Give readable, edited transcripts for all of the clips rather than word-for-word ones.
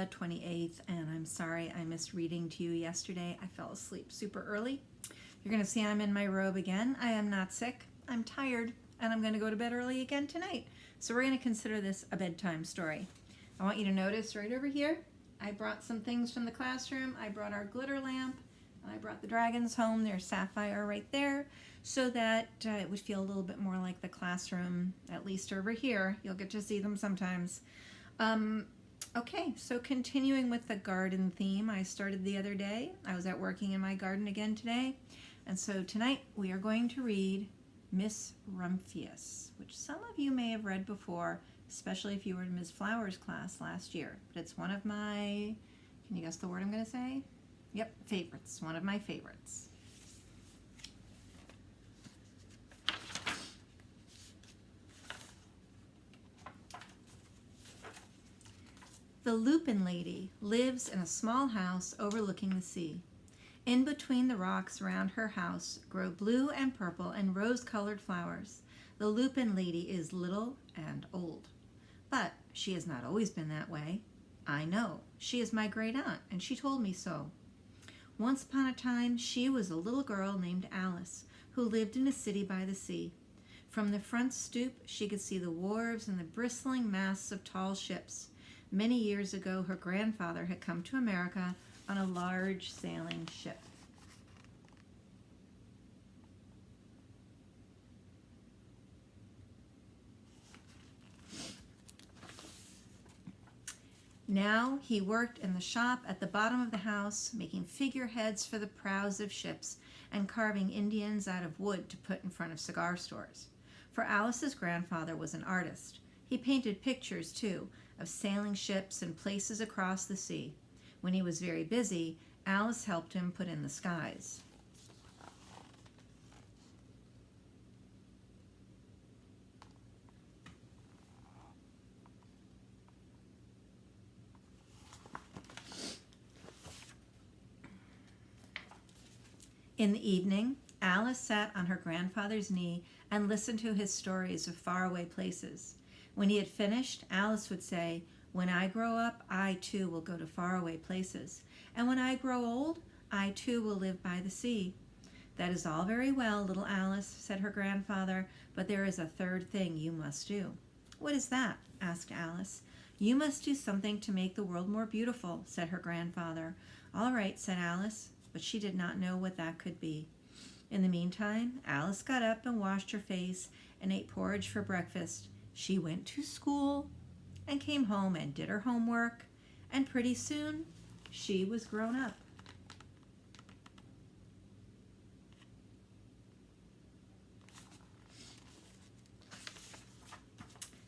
the 28th, and I'm sorry I missed reading to you yesterday. I fell asleep super early. You're going to see I'm in my robe again. I am not sick. I'm tired, and I'm going to go to bed early again tonight. So we're going to consider this a bedtime story. I want you to notice right over here, I brought some things from the classroom. I brought our glitter lamp, and I brought the dragons home. There's Sapphire right there, so that it would feel a little bit more like the classroom, at least over here. You'll get to see them sometimes. Okay, so continuing with the garden theme I started the other day. I was out working in my garden again today. And so tonight we are going to read Miss Rumphius, which some of you may have read before, especially if you were in Ms. Flowers' class last year. But it's one of my, can you guess the word I'm going to say? Yep, favorites. One of my favorites. The Lupin Lady lives in a small house overlooking the sea. In between the rocks around her house grow blue and purple and rose-colored flowers. The Lupin Lady is little and old. But she has not always been that way. I know. She is my great aunt, and she told me so. Once upon a time, she was a little girl named Alice, who lived in a city by the sea. From the front stoop, she could see the wharves and the bristling masts of tall ships. Many years ago, her grandfather had come to America on a large sailing ship. Now he worked in the shop at the bottom of the house, making figureheads for the prows of ships and carving Indians out of wood to put in front of cigar stores. For Alice's grandfather was an artist. He painted pictures, too, of sailing ships and places across the sea. When he was very busy, Alice helped him put in the skies. In the evening, Alice sat on her grandfather's knee and listened to his stories of faraway places. When he had finished, Alice would say, "When I grow up, I too will go to faraway places. And when I grow old, I too will live by the sea." "That is all very well, little Alice," said her grandfather, "but there is a third thing you must do." "What is that?" asked Alice. "You must do something to make the world more beautiful," said her grandfather. "All right," said Alice, but she did not know what that could be. In the meantime, Alice got up and washed her face and ate porridge for breakfast. She went to school and came home and did her homework, and pretty soon she was grown up.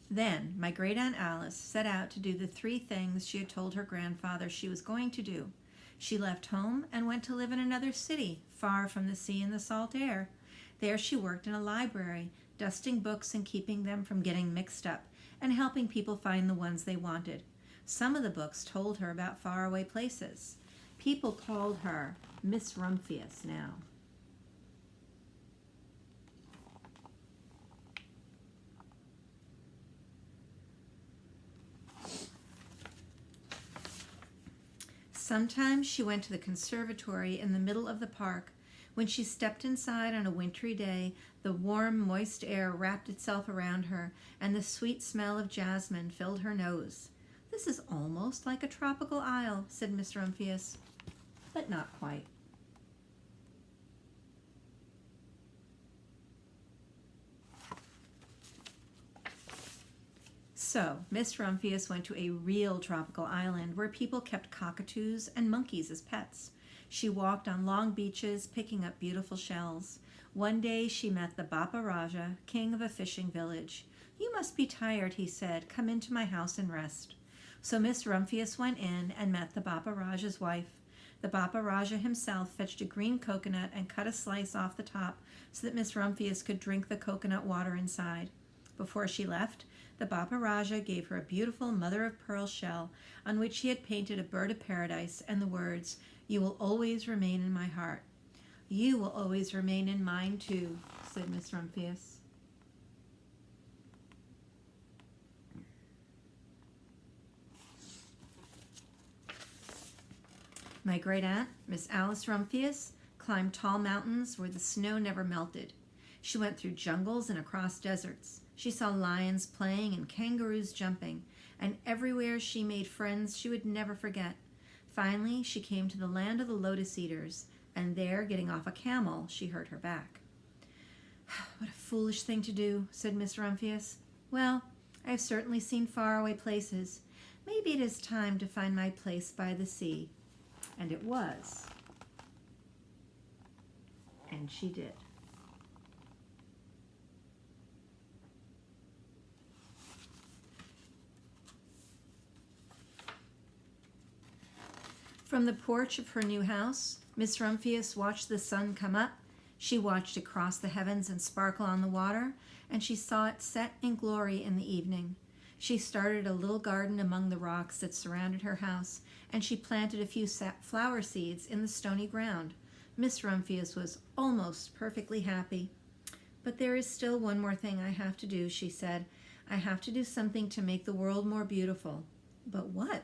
Then my great aunt Alice set out to do the 3 things she had told her grandfather she was going to do. She left home and went to live in another city, far from the sea and the salt air. There she worked in a library, dusting books and keeping them from getting mixed up, and helping people find the ones they wanted. Some of the books told her about faraway places. People called her Miss Rumphius now. Sometimes she went to the conservatory in the middle of the park. When she stepped inside on a wintry day, the warm, moist air wrapped itself around her, and the sweet smell of jasmine filled her nose. "This is almost like a tropical isle," said Miss Rumphius, "but not quite." So, Miss Rumphius went to a real tropical island where people kept cockatoos and monkeys as pets. She walked on long beaches, picking up beautiful shells. One day she met the Bapa Raja, king of a fishing village. "You must be tired," he said. "Come into my house and rest." So Miss Rumphius went in and met the Bapa Raja's wife. The Bapa Raja himself fetched a green coconut and cut a slice off the top so that Miss Rumphius could drink the coconut water inside. Before she left, the Bapa Raja gave her a beautiful mother-of-pearl shell on which he had painted a bird of paradise and the words, "You will always remain in my heart." "You will always remain in mine, too," said Miss Rumphius. My great aunt, Miss Alice Rumphius, climbed tall mountains where the snow never melted. She went through jungles and across deserts. She saw lions playing and kangaroos jumping, and everywhere she made friends she would never forget. Finally, she came to the land of the lotus eaters, and there, getting off a camel, she hurt her back. What a foolish thing to do, said Miss Rumphius. Well, I have certainly seen faraway places. Maybe it is time to find my place by the sea. And it was. And she did. From the porch of her new house, Miss Rumphius watched the sun come up. She watched it cross the heavens and sparkle on the water, and she saw it set in glory in the evening. She started a little garden among the rocks that surrounded her house, and she planted a few flower seeds in the stony ground. Miss Rumphius was almost perfectly happy. But there is still one more thing I have to do, she said. I have to do something to make the world more beautiful. But what?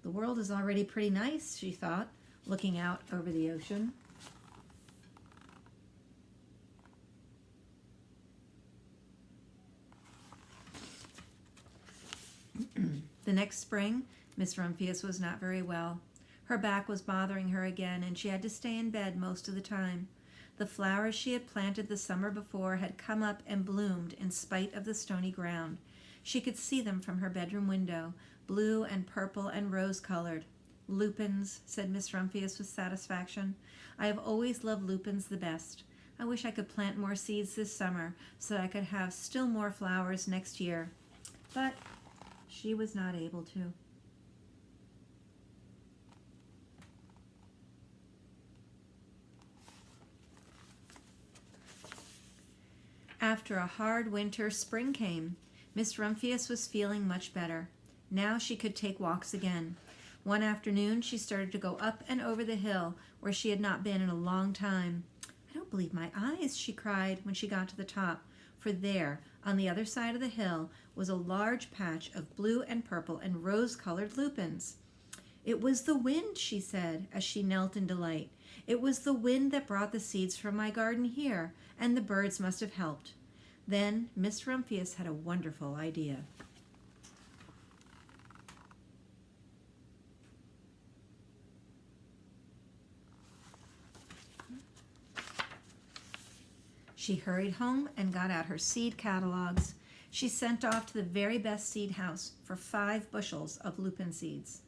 The world is already pretty nice, she thought, looking out over the ocean. The next spring, Miss Rumphius was not very well. Her back was bothering her again, and she had to stay in bed most of the time. The flowers she had planted the summer before had come up and bloomed in spite of the stony ground. She could see them from her bedroom window, blue and purple and rose-colored. Lupins, said Miss Rumphius with satisfaction. I have always loved lupins the best. I wish I could plant more seeds this summer so that I could have still more flowers next year. But she was not able to. After a hard winter, spring came. Miss Rumphius was feeling much better. Now she could take walks again. One afternoon she started to go up and over the hill where she had not been in a long time. I don't believe my eyes, she cried when she got to the top, for there, on the other side of the hill, was a large patch of blue and purple and rose-colored lupins. It was the wind, she said, as she knelt in delight. It was the wind that brought the seeds from my garden here, and the birds must have helped. Then Miss Rumphius had a wonderful idea. She hurried home and got out her seed catalogs. She sent off to the very best seed house for 5 bushels of lupin seeds.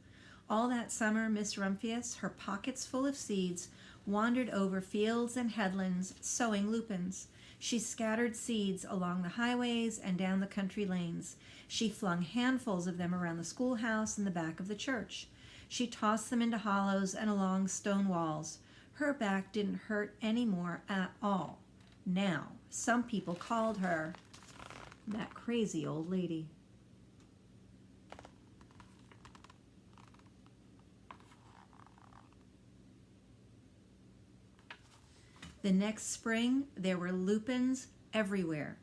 All that summer, Miss Rumphius, her pockets full of seeds, wandered over fields and headlands, sowing lupins. She scattered seeds along the highways and down the country lanes. She flung handfuls of them around the schoolhouse and the back of the church. She tossed them into hollows and along stone walls. Her back didn't hurt any more at all. Now, some people called her that crazy old lady. The next spring, there were lupins everywhere.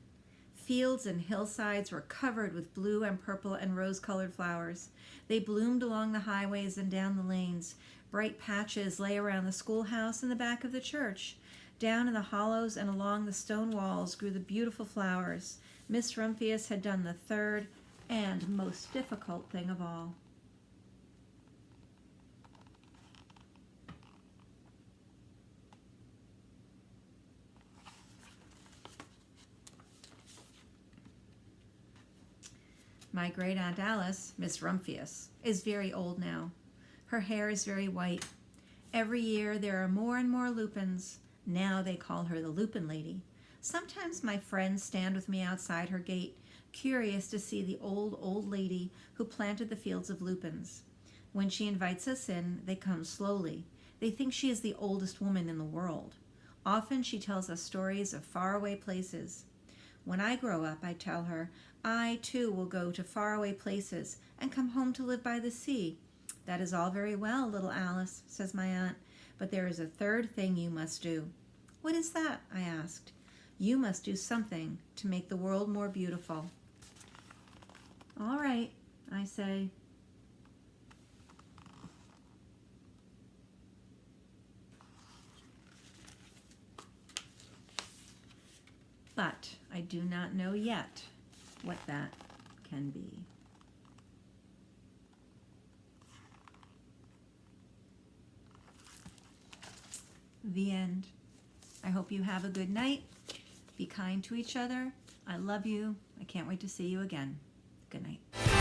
Fields and hillsides were covered with blue and purple and rose-colored flowers. They bloomed along the highways and down the lanes. Bright patches lay around the schoolhouse and the back of the church. Down in the hollows and along the stone walls grew the beautiful flowers. Miss Rumphius had done the third and most difficult thing of all. My great Aunt Alice, Miss Rumphius, is very old now. Her hair is very white. Every year there are more and more lupins. Now they call her the Lupin Lady. Sometimes my friends stand with me outside her gate, curious to see the old lady who planted the fields of lupins. When she invites us in, they come slowly. They think she is the oldest woman in the world. Often she tells us stories of faraway places. When I grow up, I tell her, I too will go to faraway places and come home to live by the sea. That is all very well, little Alice, says my aunt, but there is a third thing you must do. What is that? I asked. You must do something to make the world more beautiful. All right, I say. but I do not know yet what that can be. The end. I hope you have a good night. Be kind to each other. I love you. I can't wait to see you again. Good night.